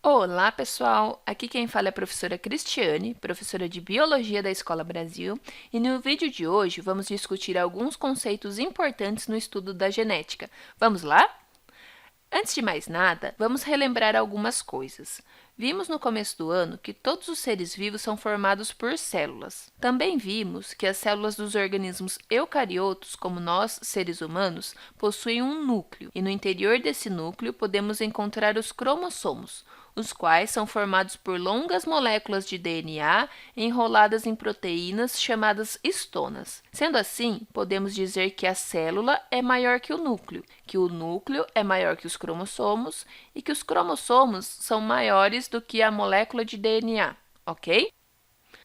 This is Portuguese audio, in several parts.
Olá, pessoal! Aqui quem fala é a professora Cristiane, professora de Biologia da Escola Brasil, e no vídeo de hoje vamos discutir alguns conceitos importantes no estudo da genética. Vamos lá? Antes de mais nada, vamos relembrar algumas coisas. Vimos no começo do ano que todos os seres vivos são formados por células. Também vimos que as células dos organismos eucariotos, como nós, seres humanos, possuem um núcleo, e no interior desse núcleo podemos encontrar os cromossomos, os quais são formados por longas moléculas de DNA enroladas em proteínas chamadas histonas. Sendo assim, podemos dizer que a célula é maior que o núcleo é maior que os cromossomos e que os cromossomos são maiores do que a molécula de DNA, ok?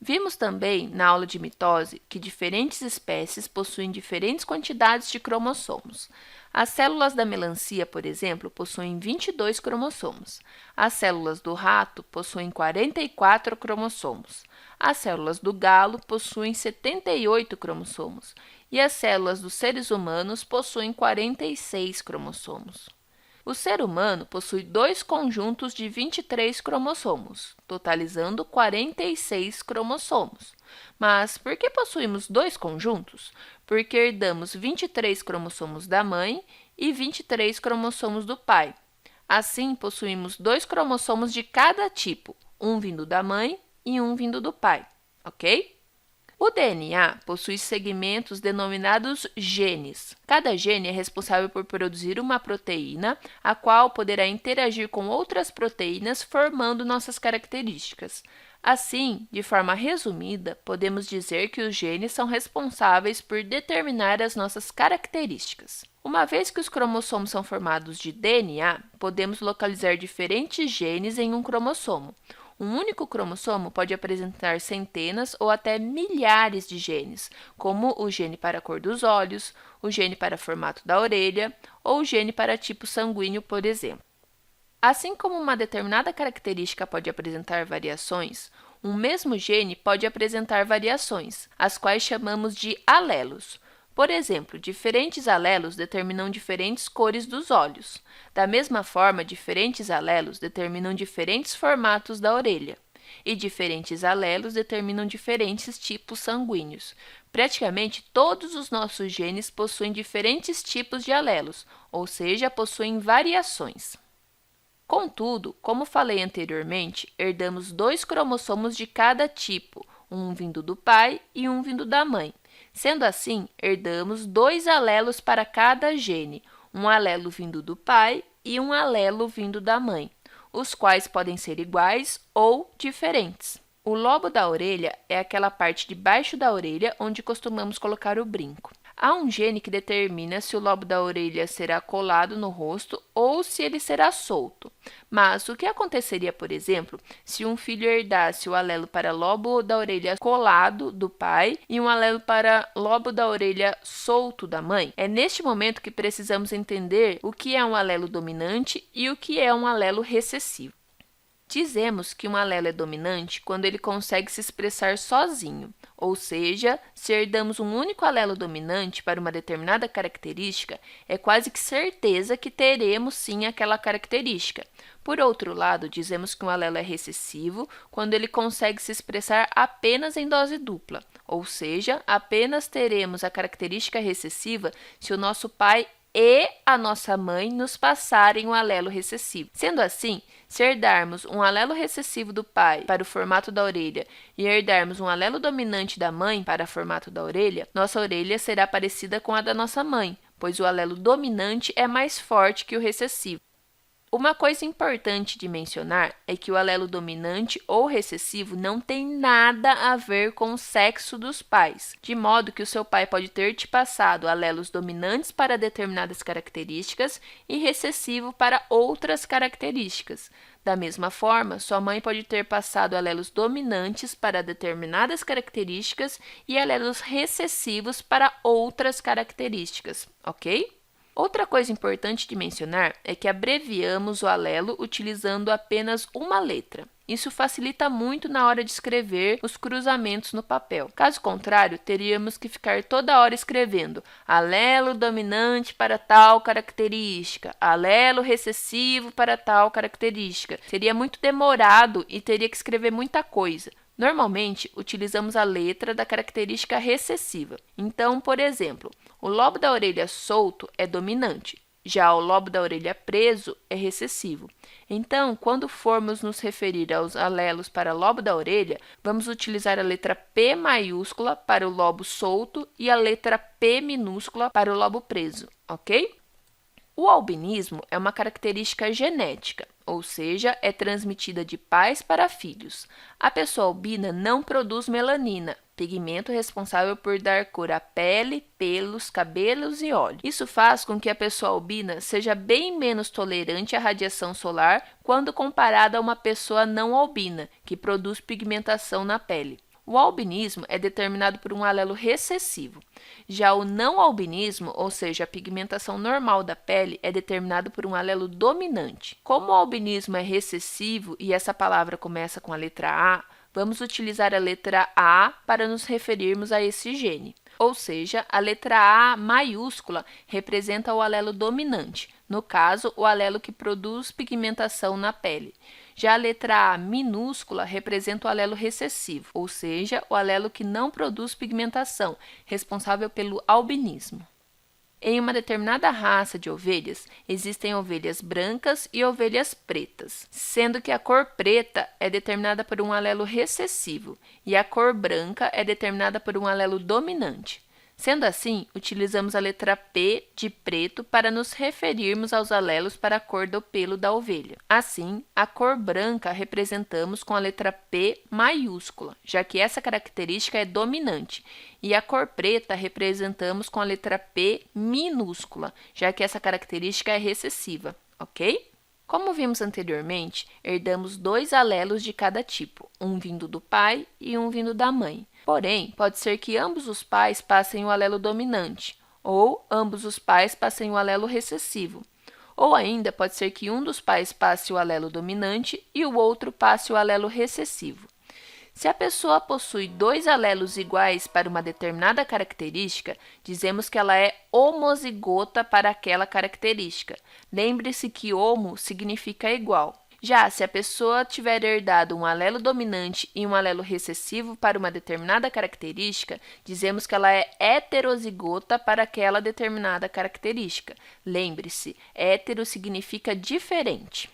Vimos também, na aula de mitose, que diferentes espécies possuem diferentes quantidades de cromossomos. As células da melancia, por exemplo, possuem 22 cromossomos. As células do rato possuem 44 cromossomos. As células do galo possuem 78 cromossomos. E as células dos seres humanos possuem 46 cromossomos. O ser humano possui dois conjuntos de 23 cromossomos, totalizando 46 cromossomos. Mas por que possuímos dois conjuntos? Porque herdamos 23 cromossomos da mãe e 23 cromossomos do pai. Assim, possuímos dois cromossomos de cada tipo, um vindo da mãe e um vindo do pai, ok? O DNA possui segmentos denominados genes. Cada gene é responsável por produzir uma proteína, a qual poderá interagir com outras proteínas, formando nossas características. Assim, de forma resumida, podemos dizer que os genes são responsáveis por determinar as nossas características. Uma vez que os cromossomos são formados de DNA, podemos localizar diferentes genes em um cromossomo. Um único cromossomo pode apresentar centenas ou até milhares de genes, como o gene para a cor dos olhos, o gene para formato da orelha ou o gene para tipo sanguíneo, por exemplo. Assim como uma determinada característica pode apresentar variações, um mesmo gene pode apresentar variações, as quais chamamos de alelos. Por exemplo, diferentes alelos determinam diferentes cores dos olhos. Da mesma forma, diferentes alelos determinam diferentes formatos da orelha. E diferentes alelos determinam diferentes tipos sanguíneos. Praticamente todos os nossos genes possuem diferentes tipos de alelos, ou seja, possuem variações. Contudo, como falei anteriormente, herdamos dois cromossomos de cada tipo, um vindo do pai e um vindo da mãe. Sendo assim, herdamos dois alelos para cada gene, um alelo vindo do pai e um alelo vindo da mãe, os quais podem ser iguais ou diferentes. O lobo da orelha é aquela parte de baixo da orelha onde costumamos colocar o brinco. Há um gene que determina se o lobo da orelha será colado no rosto ou se ele será solto. Mas o que aconteceria, por exemplo, se um filho herdasse o alelo para lobo da orelha colado do pai e um alelo para lobo da orelha solto da mãe? É neste momento que precisamos entender o que é um alelo dominante e o que é um alelo recessivo. Dizemos que um alelo é dominante quando ele consegue se expressar sozinho, ou seja, se herdamos um único alelo dominante para uma determinada característica, é quase que certeza que teremos sim aquela característica. Por outro lado, dizemos que um alelo é recessivo quando ele consegue se expressar apenas em dose dupla, ou seja, apenas teremos a característica recessiva se o nosso pai e a nossa mãe nos passarem o alelo recessivo. Sendo assim, se herdarmos um alelo recessivo do pai para o formato da orelha e herdarmos um alelo dominante da mãe para o formato da orelha, nossa orelha será parecida com a da nossa mãe, pois o alelo dominante é mais forte que o recessivo. Uma coisa importante de mencionar é que o alelo dominante ou recessivo não tem nada a ver com o sexo dos pais, de modo que o seu pai pode ter te passado alelos dominantes para determinadas características e recessivo para outras características. Da mesma forma, sua mãe pode ter passado alelos dominantes para determinadas características e alelos recessivos para outras características, ok? Outra coisa importante de mencionar é que abreviamos o alelo utilizando apenas uma letra. Isso facilita muito na hora de escrever os cruzamentos no papel. Caso contrário, teríamos que ficar toda hora escrevendo alelo dominante para tal característica, alelo recessivo para tal característica. Seria muito demorado e teria que escrever muita coisa. Normalmente, utilizamos a letra da característica recessiva. Então, por exemplo, o lobo da orelha solto é dominante, já o lobo da orelha preso é recessivo. Então, quando formos nos referir aos alelos para lobo da orelha, vamos utilizar a letra P maiúscula para o lobo solto e a letra P minúscula para o lobo preso, ok? O albinismo é uma característica genética, ou seja, é transmitida de pais para filhos. A pessoa albina não produz melanina, pigmento responsável por dar cor à pele, pelos, cabelos e olhos. Isso faz com que a pessoa albina seja bem menos tolerante à radiação solar quando comparada a uma pessoa não albina, que produz pigmentação na pele. O albinismo é determinado por um alelo recessivo. Já o não albinismo, ou seja, a pigmentação normal da pele, é determinado por um alelo dominante. Como o albinismo é recessivo e essa palavra começa com a letra A, vamos utilizar a letra A para nos referirmos a esse gene. Ou seja, a letra A maiúscula representa o alelo dominante, no caso, o alelo que produz pigmentação na pele. Já a letra A minúscula representa o alelo recessivo, ou seja, o alelo que não produz pigmentação, responsável pelo albinismo. Em uma determinada raça de ovelhas, existem ovelhas brancas e ovelhas pretas, sendo que a cor preta é determinada por um alelo recessivo e a cor branca é determinada por um alelo dominante. Sendo assim, utilizamos a letra P de preto para nos referirmos aos alelos para a cor do pelo da ovelha. Assim, a cor branca representamos com a letra P maiúscula, já que essa característica é dominante, e a cor preta representamos com a letra P minúscula, já que essa característica é recessiva, ok? Como vimos anteriormente, herdamos dois alelos de cada tipo, um vindo do pai e um vindo da mãe. Porém, pode ser que ambos os pais passem o alelo dominante, ou ambos os pais passem o alelo recessivo. Ou ainda pode ser que um dos pais passe o alelo dominante e o outro passe o alelo recessivo. Se a pessoa possui dois alelos iguais para uma determinada característica, dizemos que ela é homozigota para aquela característica. Lembre-se que homo significa igual. Já se a pessoa tiver herdado um alelo dominante e um alelo recessivo para uma determinada característica, dizemos que ela é heterozigota para aquela determinada característica. Lembre-se, hétero significa diferente.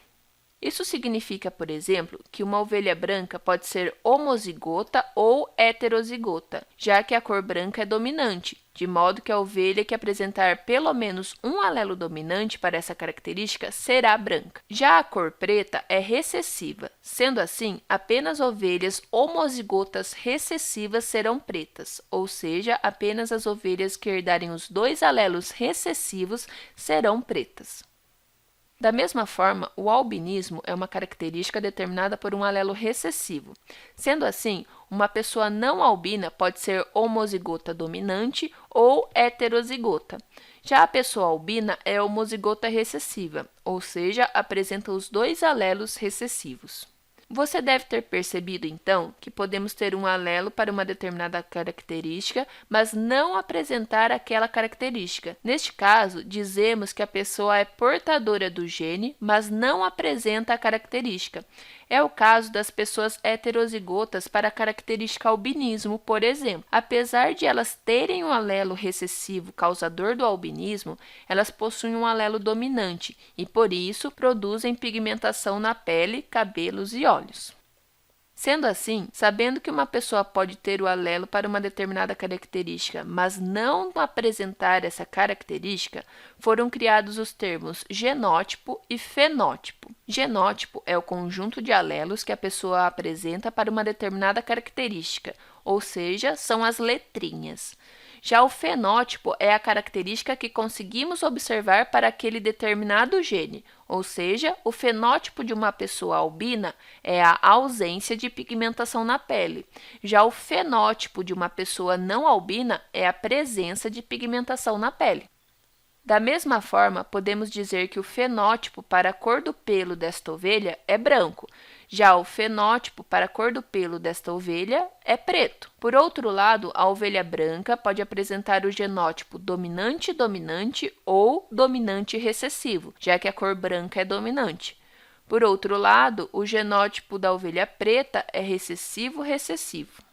Isso significa, por exemplo, que uma ovelha branca pode ser homozigota ou heterozigota, já que a cor branca é dominante, de modo que a ovelha que apresentar pelo menos um alelo dominante para essa característica será branca. Já a cor preta é recessiva, sendo assim, apenas ovelhas homozigotas recessivas serão pretas, ou seja, apenas as ovelhas que herdarem os dois alelos recessivos serão pretas. Da mesma forma, o albinismo é uma característica determinada por um alelo recessivo. Sendo assim, uma pessoa não albina pode ser homozigota dominante ou heterozigota. Já a pessoa albina é homozigota recessiva, ou seja, apresenta os dois alelos recessivos. Você deve ter percebido, então, que podemos ter um alelo para uma determinada característica, mas não apresentar aquela característica. Neste caso, dizemos que a pessoa é portadora do gene, mas não apresenta a característica. É o caso das pessoas heterozigotas para a característica albinismo, por exemplo. Apesar de elas terem um alelo recessivo causador do albinismo, elas possuem um alelo dominante e, por isso, produzem pigmentação na pele, cabelos e olhos. Sendo assim, sabendo que uma pessoa pode ter o alelo para uma determinada característica, mas não apresentar essa característica, foram criados os termos genótipo e fenótipo. Genótipo é o conjunto de alelos que a pessoa apresenta para uma determinada característica, ou seja, são as letrinhas. Já o fenótipo é a característica que conseguimos observar para aquele determinado gene, ou seja, o fenótipo de uma pessoa albina é a ausência de pigmentação na pele. Já o fenótipo de uma pessoa não albina é a presença de pigmentação na pele. Da mesma forma, podemos dizer que o fenótipo para a cor do pelo desta ovelha é branco. Já o fenótipo para a cor do pelo desta ovelha é preto. Por outro lado, a ovelha branca pode apresentar o genótipo dominante-dominante ou dominante-recessivo, já que a cor branca é dominante. Por outro lado, o genótipo da ovelha preta é recessivo-recessivo.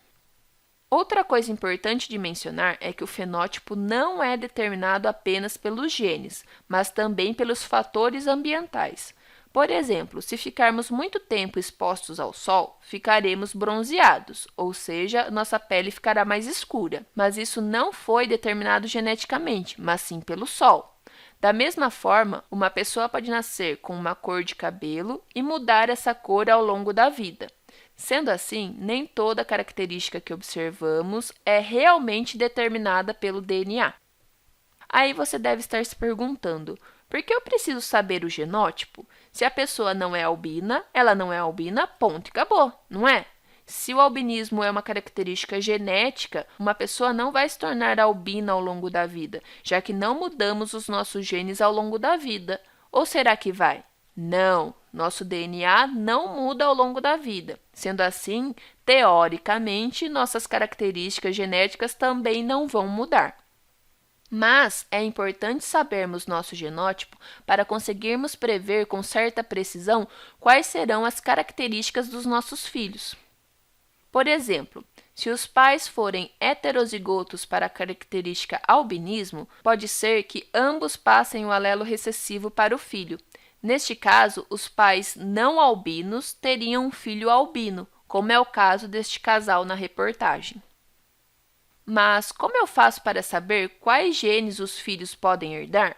Outra coisa importante de mencionar é que o fenótipo não é determinado apenas pelos genes, mas também pelos fatores ambientais. Por exemplo, se ficarmos muito tempo expostos ao sol, ficaremos bronzeados, ou seja, nossa pele ficará mais escura. Mas isso não foi determinado geneticamente, mas sim pelo sol. Da mesma forma, uma pessoa pode nascer com uma cor de cabelo e mudar essa cor ao longo da vida. Sendo assim, nem toda característica que observamos é realmente determinada pelo DNA. Aí você deve estar se perguntando, por que eu preciso saber o genótipo? Se a pessoa não é albina, ela não é albina, ponto e acabou, não é? Se o albinismo é uma característica genética, uma pessoa não vai se tornar albina ao longo da vida, já que não mudamos os nossos genes ao longo da vida. Ou será que vai? Não, nosso DNA não muda ao longo da vida. Sendo assim, teoricamente, nossas características genéticas também não vão mudar. Mas é importante sabermos nosso genótipo para conseguirmos prever com certa precisão quais serão as características dos nossos filhos. Por exemplo, se os pais forem heterozigotos para a característica albinismo, pode ser que ambos passem o alelo recessivo para o filho. Neste caso, os pais não albinos teriam um filho albino, como é o caso deste casal na reportagem. Mas como eu faço para saber quais genes os filhos podem herdar?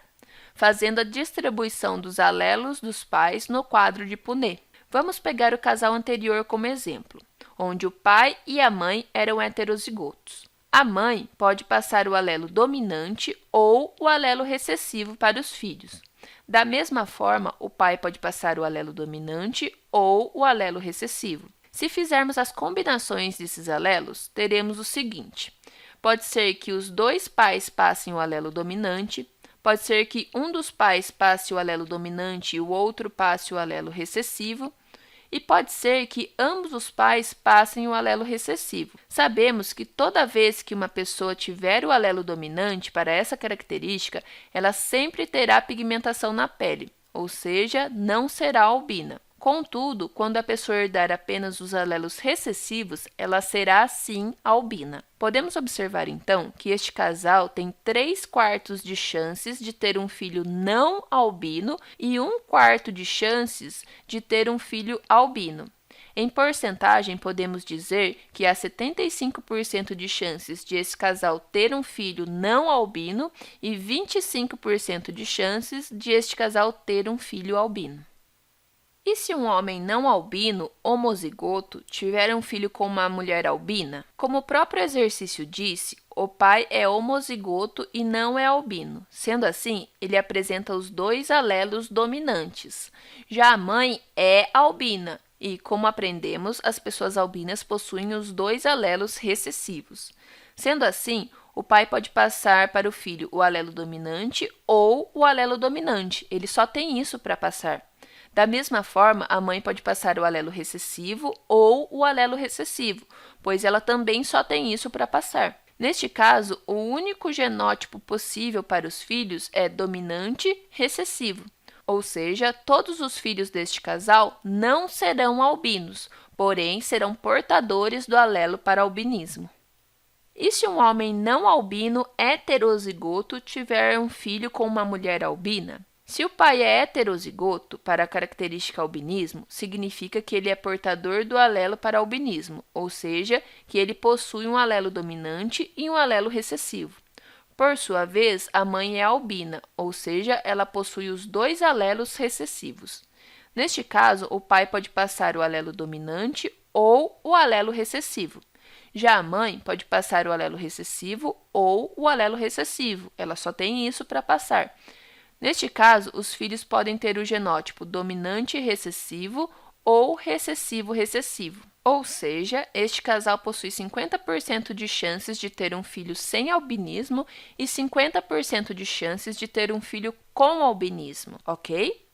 Fazendo a distribuição dos alelos dos pais no quadro de Punnett. Vamos pegar o casal anterior como exemplo, onde o pai e a mãe eram heterozigotos. A mãe pode passar o alelo dominante ou o alelo recessivo para os filhos. Da mesma forma, o pai pode passar o alelo dominante ou o alelo recessivo. Se fizermos as combinações desses alelos, teremos o seguinte: pode ser que os dois pais passem o alelo dominante, pode ser que um dos pais passe o alelo dominante e o outro passe o alelo recessivo, e pode ser que ambos os pais passem o alelo recessivo. Sabemos que toda vez que uma pessoa tiver o alelo dominante para essa característica, ela sempre terá pigmentação na pele, ou seja, não será albina. Contudo, quando a pessoa herdar apenas os alelos recessivos, ela será sim albina. Podemos observar então que este casal tem 3/4 de chances de ter um filho não albino e 1/4 de chances de ter um filho albino. Em porcentagem, podemos dizer que há 75% de chances de esse casal ter um filho não albino e 25% de chances de este casal ter um filho albino. E se um homem não albino, homozigoto, tiver um filho com uma mulher albina? Como o próprio exercício disse, o pai é homozigoto e não é albino. Sendo assim, ele apresenta os dois alelos dominantes. Já a mãe é albina e, como aprendemos, as pessoas albinas possuem os dois alelos recessivos. Sendo assim, o pai pode passar para o filho o alelo dominante ou o alelo dominante. Ele só tem isso para passar. Da mesma forma, a mãe pode passar o alelo recessivo ou o alelo recessivo, pois ela também só tem isso para passar. Neste caso, o único genótipo possível para os filhos é dominante recessivo, ou seja, todos os filhos deste casal não serão albinos, porém serão portadores do alelo para albinismo. E se um homem não albino heterozigoto tiver um filho com uma mulher albina? Se o pai é heterozigoto para a característica albinismo, significa que ele é portador do alelo para albinismo, ou seja, que ele possui um alelo dominante e um alelo recessivo. Por sua vez, a mãe é albina, ou seja, ela possui os dois alelos recessivos. Neste caso, o pai pode passar o alelo dominante ou o alelo recessivo. Já a mãe pode passar o alelo recessivo ou o alelo recessivo, ela só tem isso para passar. Neste caso, os filhos podem ter o genótipo dominante recessivo ou recessivo-recessivo. Ou seja, este casal possui 50% de chances de ter um filho sem albinismo e 50% de chances de ter um filho com albinismo, ok?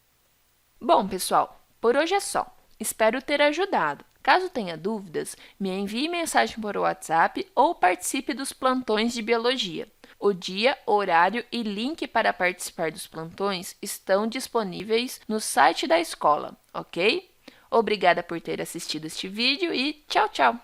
Bom, pessoal, por hoje é só. Espero ter ajudado. Caso tenha dúvidas, me envie mensagem por WhatsApp ou participe dos plantões de biologia. O dia, horário e link para participar dos plantões estão disponíveis no site da escola, ok? Obrigada por ter assistido este vídeo e tchau, tchau!